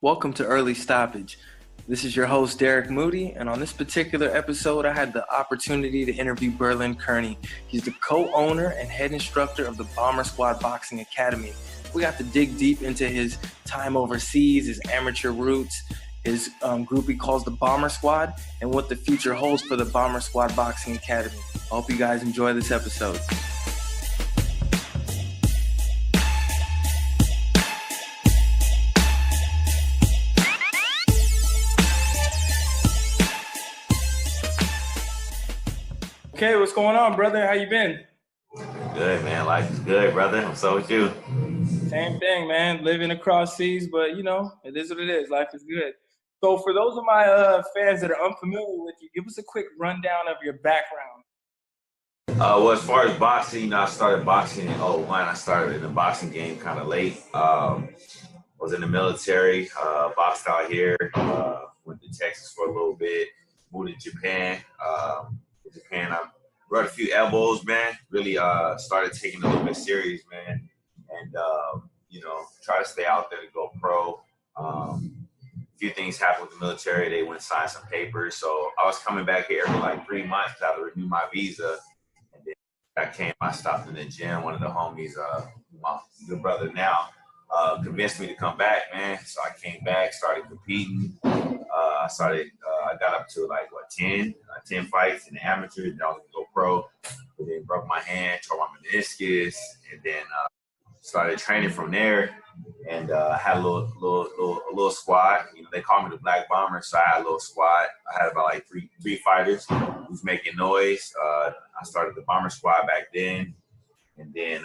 Welcome to Early Stoppage. This is your host, Derek Moody, and on this particular episode, I had the opportunity to interview Berlin Kerney. He's the co-owner and head instructor of the Bomber Squad Boxing Academy. We got to dig deep into his time overseas, his amateur roots, his group he calls the Bomber Squad, and what the future holds for the Bomber Squad Boxing Academy. I hope you guys enjoy this episode. Okay, what's going on, brother? How you been? Good, man. Life is good, brother. So with you. Same thing, man. Living across seas, but you know, it is what it is. Life is good. So for those of my fans that are unfamiliar with you, give us a quick rundown of your background. Well, as far as boxing, I started boxing in '01. I started in the boxing game kind of late. Was in the military, boxed out here, went to Texas for a little bit, moved to Japan. I brought a few elbows, man. Really started taking it a little bit serious, man. And, try to stay out there to go pro. A few things happened with the military. They went and signed some papers. So I was coming back here every like 3 months to have to renew my visa. And then I stopped in the gym. One of the homies, my good brother now, convinced me to come back, man. So I came back, started competing. I got up to 10 fights in the amateur. Then I was going to go pro. But then broke my hand, tore my meniscus, and then started training from there. And I had a little squad. You know, they call me the Black Bomber, so I had a little squad. I had about like three fighters who's making noise. I started the Bomber Squad back then, and then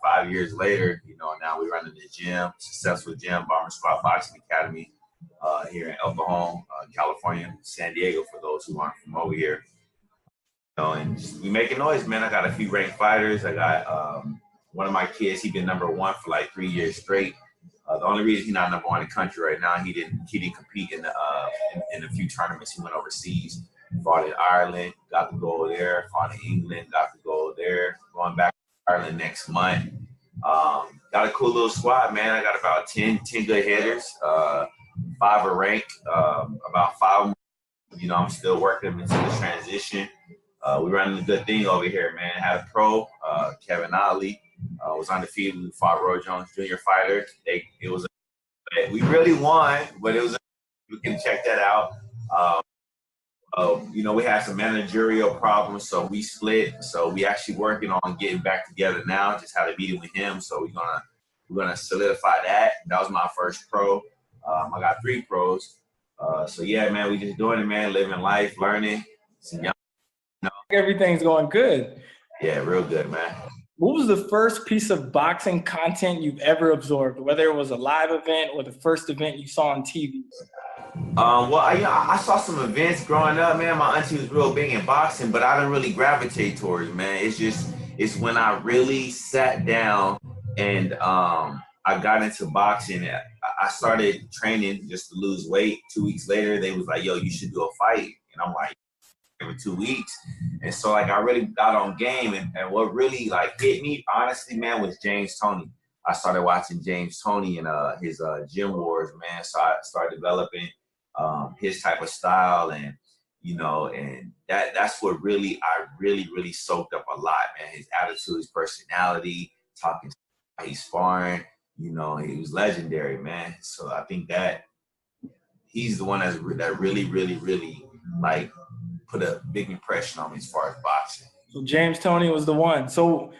5 years later, now we run in the gym, successful gym, Bomber Squad Boxing Academy. Here in El Cajon, California, San Diego, for those who aren't from over here. And we making noise, man. I got a few ranked fighters. I got one of my kids. He been number one for like 3 years straight. The only reason he's not number one in the country right now, he didn't compete in a few tournaments. He went overseas, fought in Ireland, got to go there. Fought in England, got to go there. Going back to Ireland next month. Got a cool little squad, man. I got about 10 good hitters. 5 are ranked, about 5 more. I'm still working them into the transition. We're running a good thing over here, man. Had a pro, Kevin Ollie, was undefeated. We fought Roy Jones Jr. fighter. We really won, but we can check that out. We had some managerial problems, so we split. So we actually working on getting back together now. Just had a meeting with him, so we're gonna solidify that. That was my first pro. I got 3 pros. So yeah, man, we just doing it, man, living life, learning. Everything's going good. Yeah, real good, man. What was the first piece of boxing content you've ever absorbed, whether it was a live event or the first event you saw on TV? I saw some events growing up, man. My auntie was real big in boxing, but I didn't really gravitate towards it, man. It's when I really sat down and I got into boxing. I started training just to lose weight. 2 weeks later, they was like, yo, you should do a fight. And I'm like, every 2 weeks. And so I really got on game. And what really hit me, honestly, man, was James Toney. I started watching James Toney and his Gym Wars, man. So I started developing his type of style. And, and that's what I really soaked up a lot, man. His attitude, his personality, talking, he's sparring. He was legendary, man. So I think that he's the one that really put a big impression on me as far as boxing. So James Toney was the one. So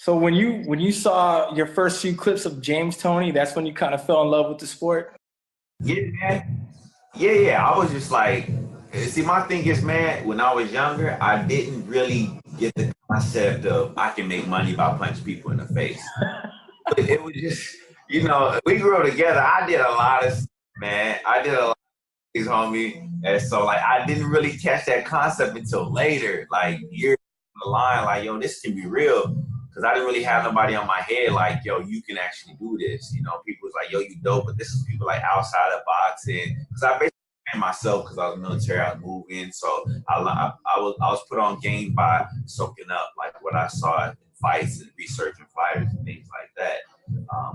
when you saw your first few clips of James Toney, that's when you kind of fell in love with the sport? Yeah, man. Yeah. I was just like, see, my thing is, man, when I was younger, I didn't really get the concept of I can make money by punching people in the face. It was just, we grew up together. I did a lot of stuff, man. I did a lot of things, homie. And so, I didn't really catch that concept until later, years down the line, yo, this can be real. Because I didn't really have nobody on my head, yo, you can actually do this. People was like, yo, you dope, but this is people, outside of boxing. Because I basically trained myself because I was military, I was moving. So I was put on game by soaking up, what I saw in fights and researching fighters and things like that.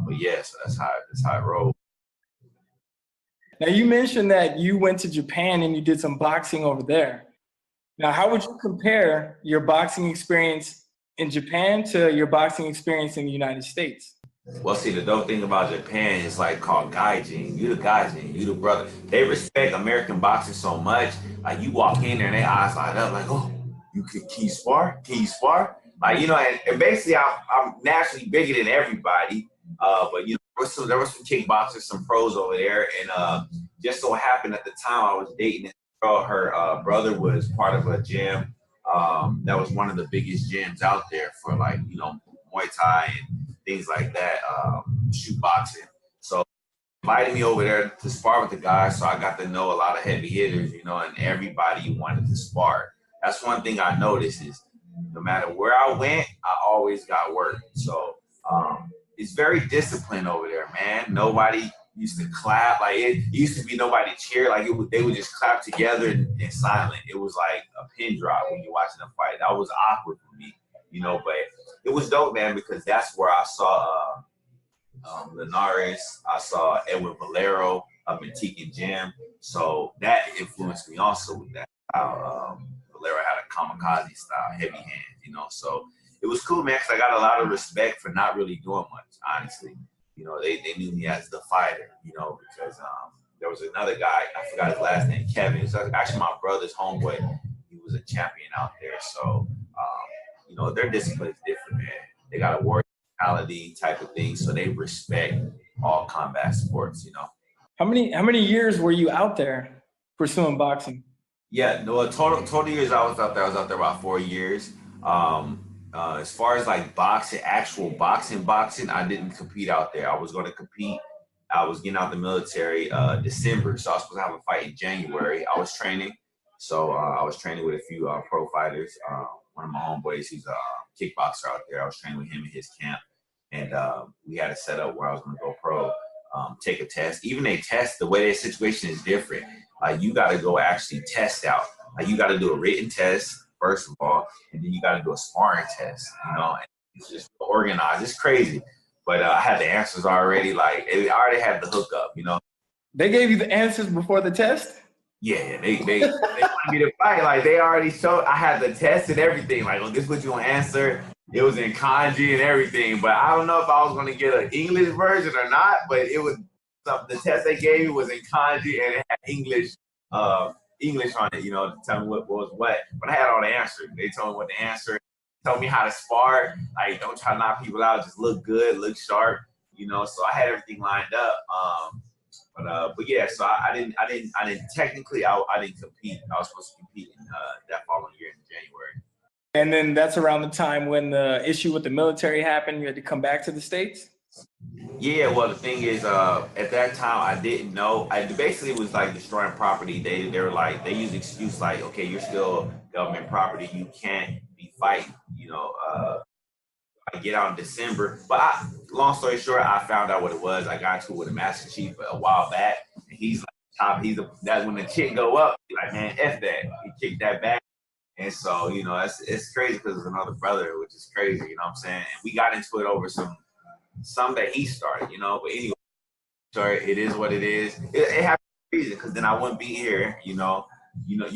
But yeah, so that's how it rolled. Now, you mentioned that you went to Japan and you did some boxing over there. Now, how would you compare your boxing experience in Japan to your boxing experience in the United States? Well, see, the dope thing about Japan is like called gaijin. You the gaijin, you the brother. They respect American boxing so much. Like you walk in there and their eyes light up like, oh, can you spar? Can you spar? Like, and basically I'm naturally bigger than everybody. But there was some kickboxers, some pros over there. And just so happened at the time I was dating this girl, her brother was part of a gym. That was one of the biggest gyms out there for like, Muay Thai and things like that, shoot boxing. So invited me over there to spar with the guys, so I got to know a lot of heavy hitters, and everybody wanted to spar. That's one thing I noticed is no matter where I went, I always got work. So it's very disciplined over there, man. Nobody used to clap. Like it used to be nobody cheer. Like they would just clap together and silent. It was like a pin drop when you're watching a fight. That was awkward for me, but it was dope, man, because that's where I saw Linares. I saw Edwin Valero up in Tekin Gym. So that influenced me also with that. Valero had a kamikaze style, heavy hands, So it was cool, man, because I got a lot of respect for not really doing much, honestly. They knew me as the fighter, because there was another guy, I forgot his last name, Kevin. It's actually my brother's homeboy. He was a champion out there. So, their discipline is different, man. They got a warrior mentality type of thing, so they respect all combat sports, How many years were you out there pursuing boxing? Yeah, no, total years I was out there about 4 years. As far as like boxing, actual boxing, I didn't compete out there. I was going to compete. I was getting out the military December, so I was supposed to have a fight in January. I was training, so I was training with a few pro fighters. One of my homeboys, he's a kickboxer out there. I was training with him in his camp, and we had a setup where I was going to go pro, take a test. Even they test, the way their situation is different. Like you got to go actually test out. Like you got to do a written test first of all, and then you got to do a sparring test. And it's just organized. It's crazy, but I had the answers already. Like I already had the hookup. They gave you the answers before the test? Yeah, they wanted me to fight. Like they already showed. I had the test and everything. Like, oh, this is what you want to answer. It was in kanji and everything. But I don't know if I was going to get an English version or not. But it was the test they gave me was in kanji and it had English on it. To tell me what was what. But I had all the answers. They told me what to answer. Told me how to spar. Like, don't try to knock people out. Just look good, look sharp. So I had everything lined up. But yeah, so I didn't technically I didn't compete. I was supposed to compete in that following year in January. And then that's around the time when the issue with the military happened. You had to come back to the States? Yeah, well, the thing is, at that time, I didn't know. Basically, it was like destroying property. They were like, they used excuse like, okay, you're still government property. You can't be fighting, I get out in December. But long story short, I found out what it was. I got into it with a Master Chief a while back. And he's like, that's when the chick go up. He's like, man, F that. He kicked that back. And so, it's crazy because it's another brother, which is crazy, you know what I'm saying? And we got into it over some that he started, But anyway, sorry, it is what it is. It happened for a reason because then I wouldn't be here, you never, you know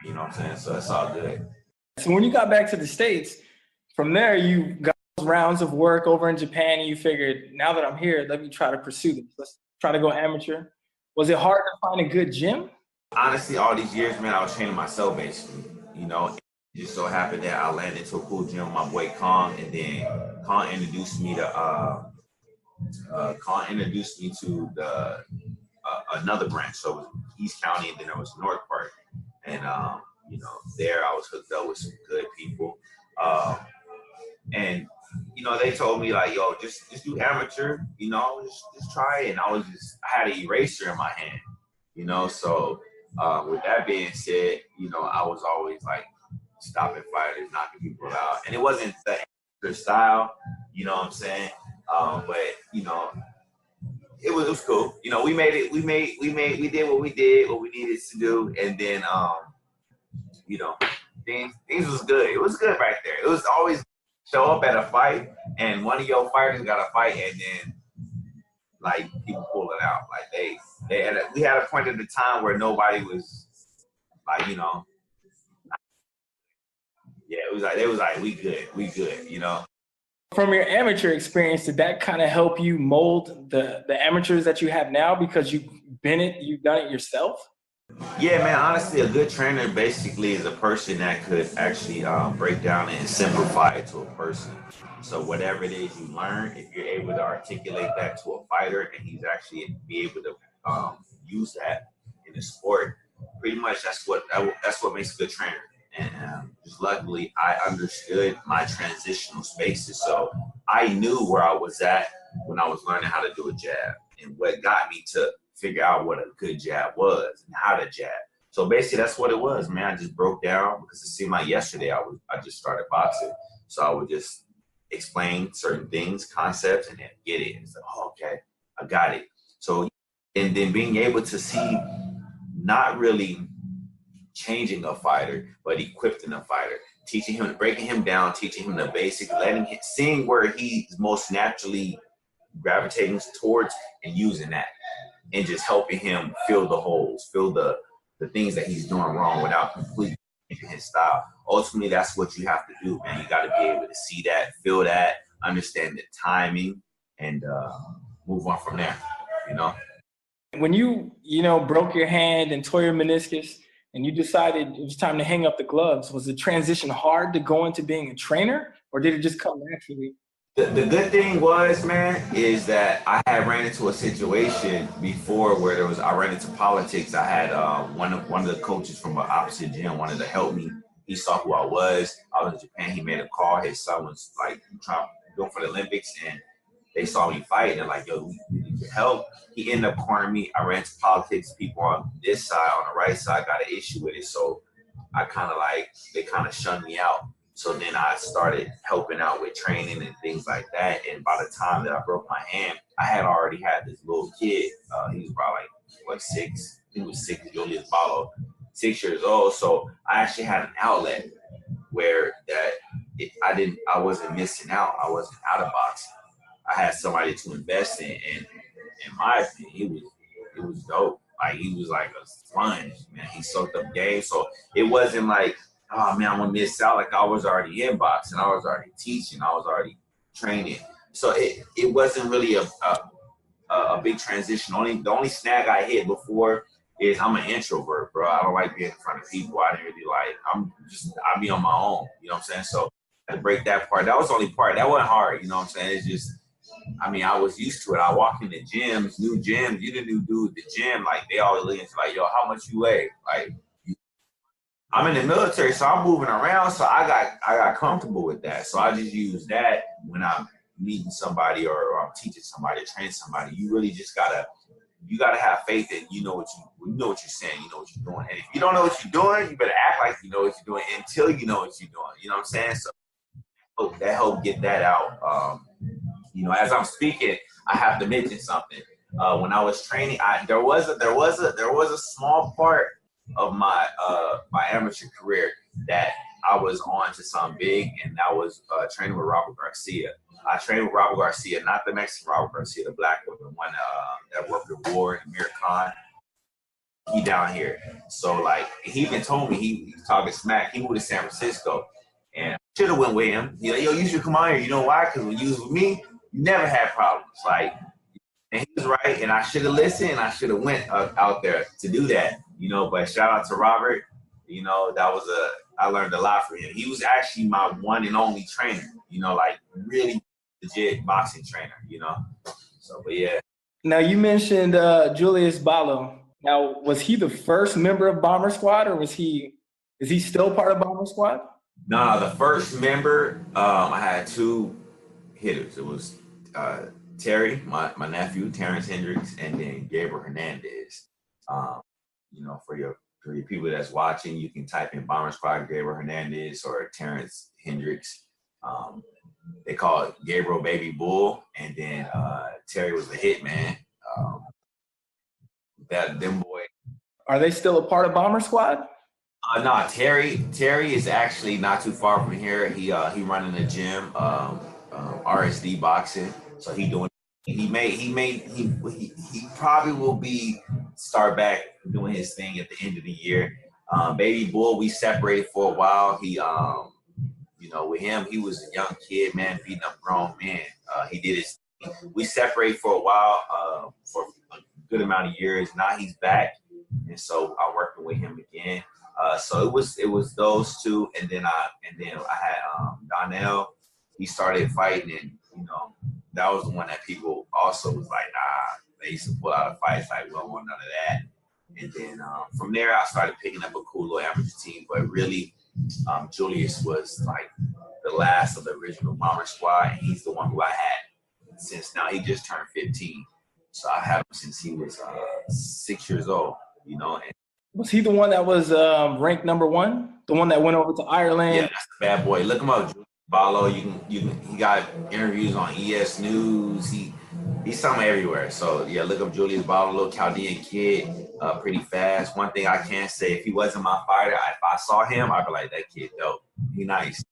what I'm saying? So it's all good. So when you got back to the States, from there, you got rounds of work over in Japan, and you figured, now that I'm here, let me try to pursue this. Let's try to go amateur. Was it hard to find a good gym? Honestly, all these years, man, I was training myself, basically. It just so happened that I landed to a cool gym with my boy Kong, and then Kong introduced me to the another branch. So it was East County, and then there was North Park, and there I was hooked up with some good people. And they told me like, yo, just do amateur, just try it. And I had an eraser in my hand, So with that being said, I was always like stopping fighters, knocking people out, and it wasn't the amateur style, you know what I'm saying? But it was cool. We made it. We did what we did, what we needed to do, and then things was good. It was good right there. It was always show up at a fight, and one of your fighters got a fight, and then like people pulling out. Like we had a point at the time where nobody was like, you know, yeah, it was like they was like, we good, you know. From your amateur experience, did that kind of help you mold the amateurs that you have now because you've done it yourself? Yeah, man, honestly, a good trainer basically is a person that could actually break down and simplify it to a person. So whatever it is you learn, if you're able to articulate that to a fighter and he's actually be able to use that in the sport, pretty much that's what makes a good trainer. And just luckily, I understood my transitional spaces, so I knew where I was at when I was learning how to do a jab and what got me to figure out what a good jab was and how to jab. So basically, that's what it was, man. I just broke down because it seemed like yesterday I just started boxing, so I would just explain certain things, concepts, and then get it. It's like, oh, okay, I got it. So, and then being able to see, not really changing a fighter, but equipping a fighter, teaching him, breaking him down, teaching him the basics, seeing where he's most naturally gravitating towards and using that, and just helping him fill the holes, fill the things that he's doing wrong without completely changing his style. Ultimately, that's what you have to do, man. You got to be able to see that, feel that, understand the timing, and move on from there, you know? When you broke your hand and tore your meniscus and you decided it was time to hang up the gloves, was the transition hard to go into being a trainer, or did it just come naturally? The good thing was, man, is that I had ran into a situation before where I ran into politics. I had one of the coaches from an opposite gym wanted to help me. He saw who I was. I was in Japan. He made a call. His son was like going for the Olympics, and they saw me fight. And they're like, yo, we need your help. He ended up cornering me. I ran into politics. People on this side, on the right side, got an issue with it. So they kind of shunned me out. So then I started helping out with training and things like that. And by the time that I broke my hand, I had already had this little kid. He was probably like 6. He was 6, Julius Ballo, 6 years old. So I actually had an outlet where I wasn't missing out. I wasn't out of boxing. I had somebody to invest in. And in my opinion, it was dope. Like, he was like a sponge, man. He soaked up game. So it wasn't like, oh man, I'm gonna miss out. Like, I was already in boxing, I was already teaching, I was already training. So it wasn't really a big transition. The only snag I hit before is I'm an introvert, bro. I don't like being in front of people. I didn't really like. I be on my own. You know what I'm saying? So I had to break that part. That was the only part. That wasn't hard. You know what I'm saying? It's just, I mean, I was used to it. I walk into gyms, new gyms. You the new dude at the gym, like they always looking like, yo, how much you weigh? Like, I'm in the military, so I'm moving around. So I got comfortable with that. So I just use that when I'm meeting somebody or I'm teaching somebody, training somebody. You really just gotta have faith that you know what you're saying, you know what you're doing. And if you don't know what you're doing, you better act like you know what you're doing until you know what you're doing. You know what I'm saying? So that helped get that out. As I'm speaking, I have to mention something. When I was training, there was a small part of my amateur career that I was on to something big, and that was training with Robert Garcia. I trained with Robert Garcia, not the Mexican Robert Garcia, the black one, the one that worked with Ward and Amir Khan. He down here. So like, he even told me he was talking smack. He moved to San Francisco, and I should have went with him. He's like, yo, you should come out here. You know why? Because when you was with me, you never had problems. Like, and he was right, and I should have listened, and I should have went out there to do that. But shout out to Robert. I learned a lot from him. He was actually my one and only trainer. Like really legit boxing trainer. So, but yeah. Now you mentioned Julius Ballo. Now, was he the first member of Bomber Squad, or is he still part of Bomber Squad? No, the first member, I had 2 hitters. It was Terry, my nephew, Terrence Hendricks, and then Gabriel Hernandez. For your people that's watching, you can type in Bomber Squad, Gabriel Hernandez, or Terrence Hendricks. They call it Gabriel Baby Bull, and then Terry was the hitman. Them boy. Are they still a part of Bomber Squad? No, Terry is actually not too far from here. He running the gym, RSD boxing. So he doing He probably will be start back doing his thing at the end of the year. Baby Bull, we separated for a while. With him, he was a young kid, man, beating up grown men. He did his. We separated for a while, for a good amount of years. Now he's back, and so I'm working with him again. So it was those two, and then I had Donnell. He started fighting, and that was the one that people also was like, they used to pull out of fights like, we don't want none of that. And then from there, I started picking up a cool little amateur team, but really, Julius was like the last of the original Bomber Squad, and he's the one who I had since now he just turned 15. So I had him since he was 6 years old, And Was he the one that was ranked number 1? The one that went over to Ireland? Yeah, that's the bad boy. Look him up, Julius Ballo. He got interviews on ES News. He's somewhere everywhere. So yeah, look up Julius Ballo, little Chaldean kid, pretty fast. One thing I can say, if he wasn't my fighter, if I saw him, I'd be like, that kid dope. He nice.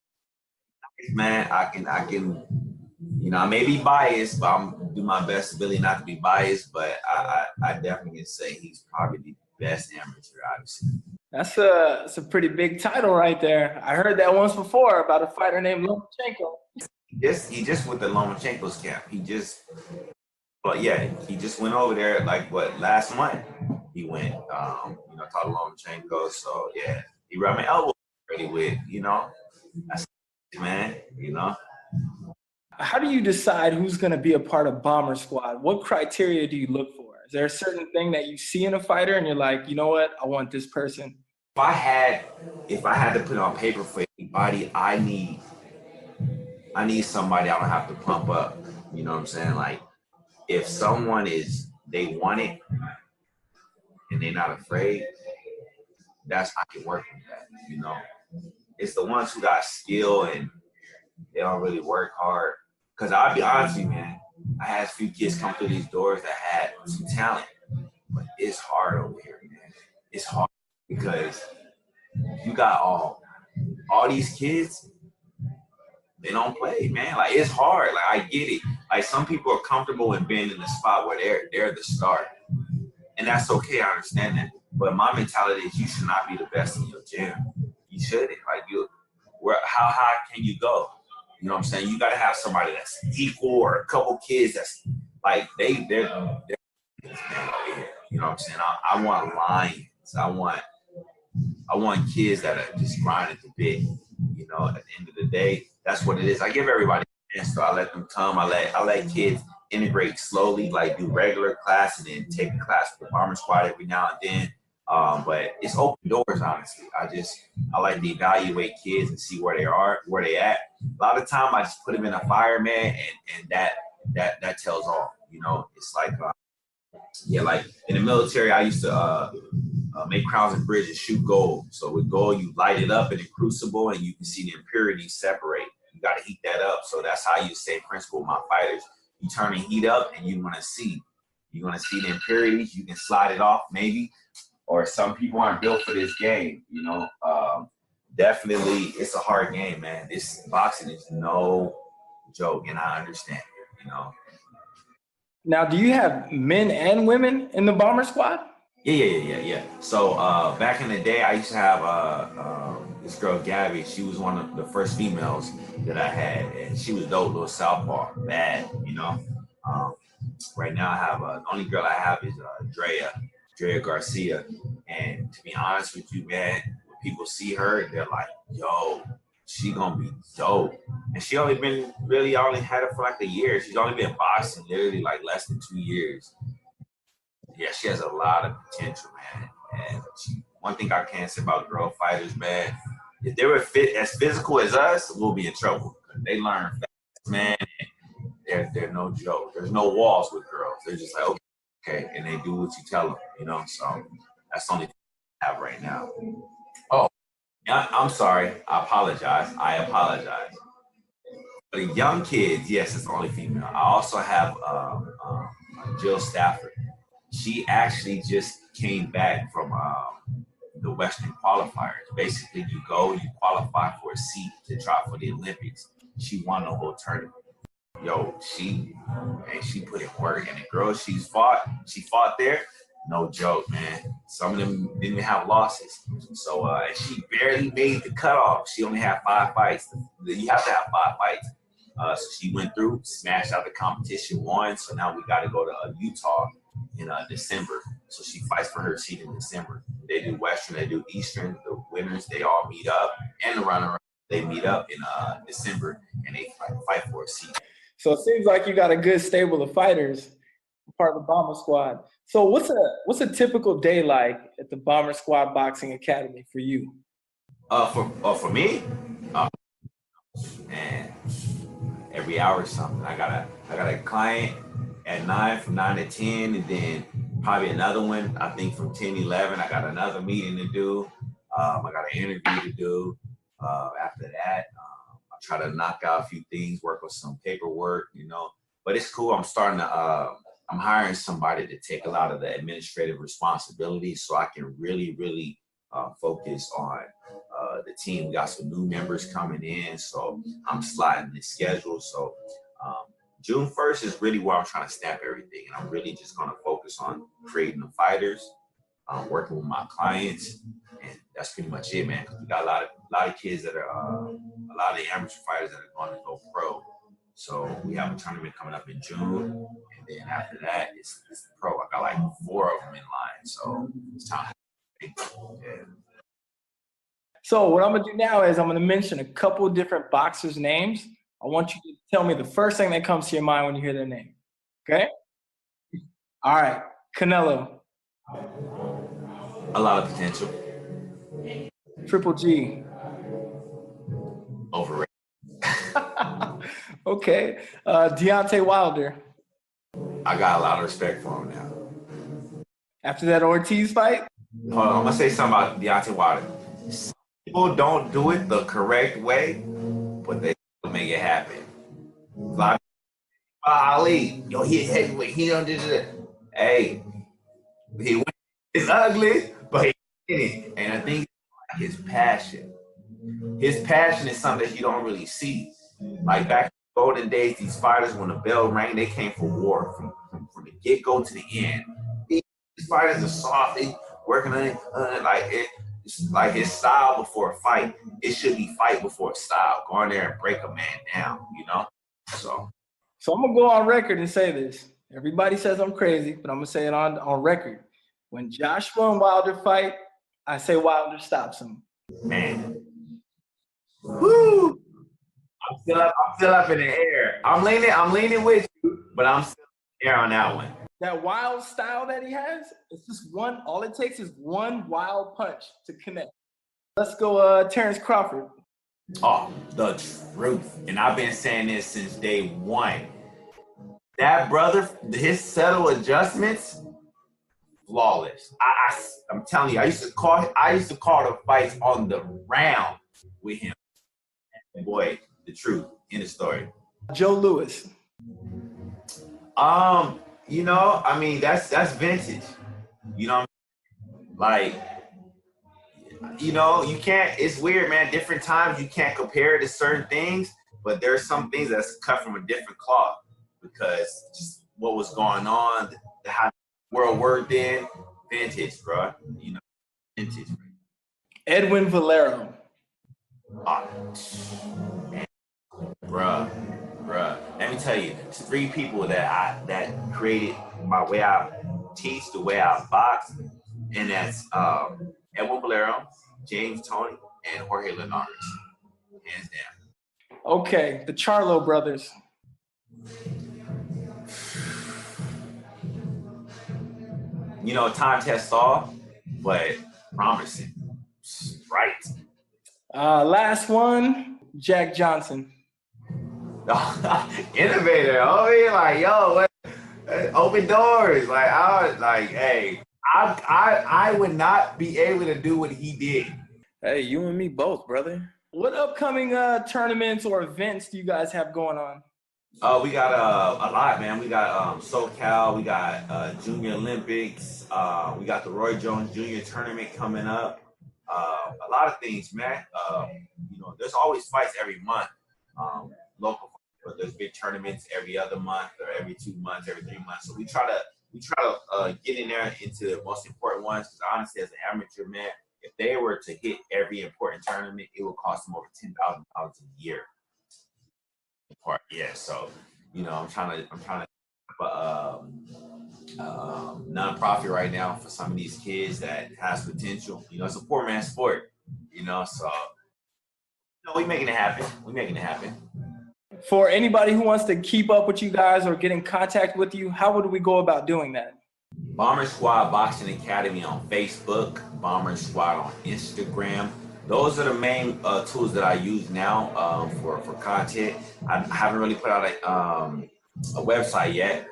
Man, I can, I may be biased, but I'm do my best ability not to be biased. But I definitely can say he's probably the best amateur I've seen. That's a pretty big title right there. I heard that once before about a fighter named Lomachenko. He just with the Lomachenko's camp. He just went over there last month. He went, talked to Lomachenko. So yeah, he rubbed my elbow already with, that's man, How do you decide who's going to be a part of Bomber Squad? What criteria do you look for? Is there a certain thing that you see in a fighter and you're like, you know what, I want this person? If I had to put it on paper for anybody, I need somebody I don't have to pump up. You know what I'm saying? Like, if someone they want it and they're not afraid, I can work with that. It's the ones who got skill and they don't really work hard. Because I'll be honest with you, man, I had a few kids come through these doors that had some talent, but it's hard over here, man. It's hard because you got all these kids. They don't play, man. Like, it's hard. Like, I get it. Like, some people are comfortable in being in the spot where they're the star, and that's okay. I understand that. But my mentality is you should not be the best in your gym. You shouldn't. Like, how high can you go? You know what I'm saying? You got to have somebody that's equal, or a couple kids that's like they're man over here. You know what I'm saying? I want lions. I want kids that are just grinding the bit. At the end of the day, that's what it is. I give everybody a chance, so I let them come. I let kids integrate slowly, like do regular class and then take a class with the Bomber Squad every now and then. But it's open doors, honestly. I like to evaluate kids and see where they at. A lot of time I just put them in a fire, man, and that tells all. It's like like in the military, I used to make crowns and bridges, shoot gold. So with gold, you light it up in a crucible, and you can see the impurities separate. You got to heat that up. So that's how you say principle with my fighters. You turn the heat up, and you're gonna see the impurities. You can slide it off, maybe. Or some people aren't built for this game, Definitely, it's a hard game, man. This boxing is no joke, and I understand, Now, do you have men and women in the Bomber Squad? Yeah. So back in the day, I used to have this girl, Gabby. She was one of the first females that I had, and she was dope, little southpaw, bad, Right now, I have the only girl I have is Drea Garcia, and to be honest with you, man, when people see her, they're like, "Yo, she gonna be dope." And she only had her for like a year. She's only been boxing literally like less than 2 years. Yeah, she has a lot of potential, man. And one thing I can say about girl fighters, man, if they were as physical as us, we'll be in trouble. They learn fast, man. They're no joke. There's no walls with girls. They're just like, okay, and they do what you tell them, So that's the only thing I have right now. Oh, I'm sorry. I apologize. For the young kids, yes, it's only female. I also have Jill Stafford. She actually just came back from the Western qualifiers. Basically, you qualify for a seat to try for the Olympics. She won the whole tournament. Yo, she put in work, and the girl she fought there, no joke, man. Some of them didn't even have losses. So and she barely made the cutoff. She only had 5 fights. You have to have 5 fights. So she went through, smashed out the competition, won. So now we got to go to Utah in December. So she fights for her seat in December. They do Western, they do Eastern. The winners, they all meet up, and the runner, they meet up in December, and they fight for a seat. So it seems like you got a good stable of fighters, part of the Bomber Squad. So what's a typical day like at the Bomber Squad Boxing Academy for you? For me, man, every hour is something. I got a client at 9 from 9 to 10, and then probably another one. I think from 10 to 11, I got another meeting to do. I got an interview to do. After that, I try to knock out a few things, work on some paperwork, But it's cool. I'm hiring somebody to take a lot of the administrative responsibilities, so I can really, really focus on the team. We got some new members coming in, so I'm sliding the schedule. So June 1st is really where I'm trying to snap everything, and I'm really just going to focus on creating the fighters, working with my clients, and that's pretty much it, man. Because we got a lot of kids that are a lot of the amateur fighters that are going to go pro. So we have a tournament coming up in June, and then after that, it's the pro. I got like 4 of them in line, so it's time. Yeah. So what I'm gonna do now is I'm gonna mention a couple of different boxers' names. I want you to tell me the first thing that comes to your mind when you hear their name. Okay? All right, Canelo. A lot of potential. Triple G. Overrated. Okay. Deontay Wilder. I got a lot of respect for him now. After that Ortiz fight? Hold on, I'm gonna say something about Deontay Wilder. People don't do it the correct way, but they make it happen. Like Ali, yo, he heavyweight, he don't do that. Hey, he went. It's ugly, but he did it. And I think his passion. His passion is something that you don't really see. Like back in the golden days, these fighters, when the bell rang, they came for war from the get-go to the end. These fighters are soft. They working on it it's like his style before a fight. It should be fight before style. Go in there and break a man down, So I'm gonna go on record and say this. Everybody says I'm crazy, but I'm gonna say it on record. When Joshua and Wilder fight, I say Wilder stops him. Man. Woo! I'm still up in the air. I'm leaning with you, but I'm still in the air on that one. That wild style that he has, it's just one, all it takes is one wild punch to connect. Let's go Terrence Crawford. Oh, the truth. And I've been saying this since day one. That brother, his subtle adjustments, flawless. I'm telling you, I used to call the fights on the round with him. And boy, the truth in the story. Joe Louis. That's vintage. You can't, it's weird, man. Different times you can't compare it to certain things, but there's some things that's cut from a different cloth because just what was going on, how the world worked in, vintage, bro. Vintage. Edwin Valero. Oh, man. Bruh. Let me tell you, there's 3 people that created my way I teach, the way I box, and that's Edwin Valero, James Toney, and Jorge Linares, hands down. Okay, the Charlo brothers. Time tests all, but promising. Right. Last one, Jack Johnson. Innovator. Oh, yeah, like, yo, open doors. Like, I would not be able to do what he did. Hey, you and me both, brother. What upcoming tournaments or events do you guys have going on? We got a lot, man. We got SoCal. We got Junior Olympics. We got the Roy Jones Jr. tournament coming up. A lot of things, man. There's always fights every month, local. but there's big tournaments every other month or every 2 months, every 3 months. So we try to get in there into the most important ones. Because honestly, as an amateur, man, if they were to hit every important tournament, it would cost them over $10,000 a year. Yeah, so I'm trying to nonprofit right now for some of these kids that has potential. It's a poor man's sport. So we making it happen. For anybody who wants to keep up with you guys or get in contact with you, how would we go about doing that? Bomber Squad Boxing Academy on Facebook, Bomber Squad on Instagram. Those are the main tools that I use now for content. I haven't really put out a website yet.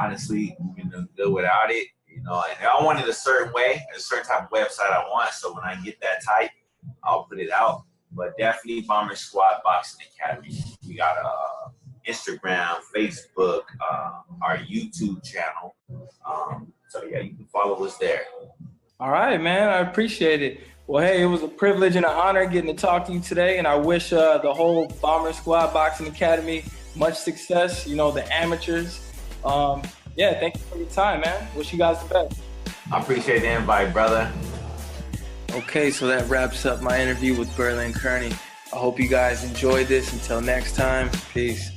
Honestly, we've been good without it. And I want it a certain way, a certain type of website I want. So when I get that type, I'll put it out. But definitely Bomber Squad Boxing Academy. We got Instagram, Facebook, our YouTube channel. So yeah, you can follow us there. All right, man. I appreciate it. Well, hey, it was a privilege and an honor getting to talk to you today, and I wish the whole Bomber Squad Boxing Academy much success, the amateurs. Yeah, thank you for your time, man. Wish you guys the best. I appreciate the invite, brother. Okay, so that wraps up my interview with Berlin Kerney. I hope you guys enjoyed this. Until next time, peace.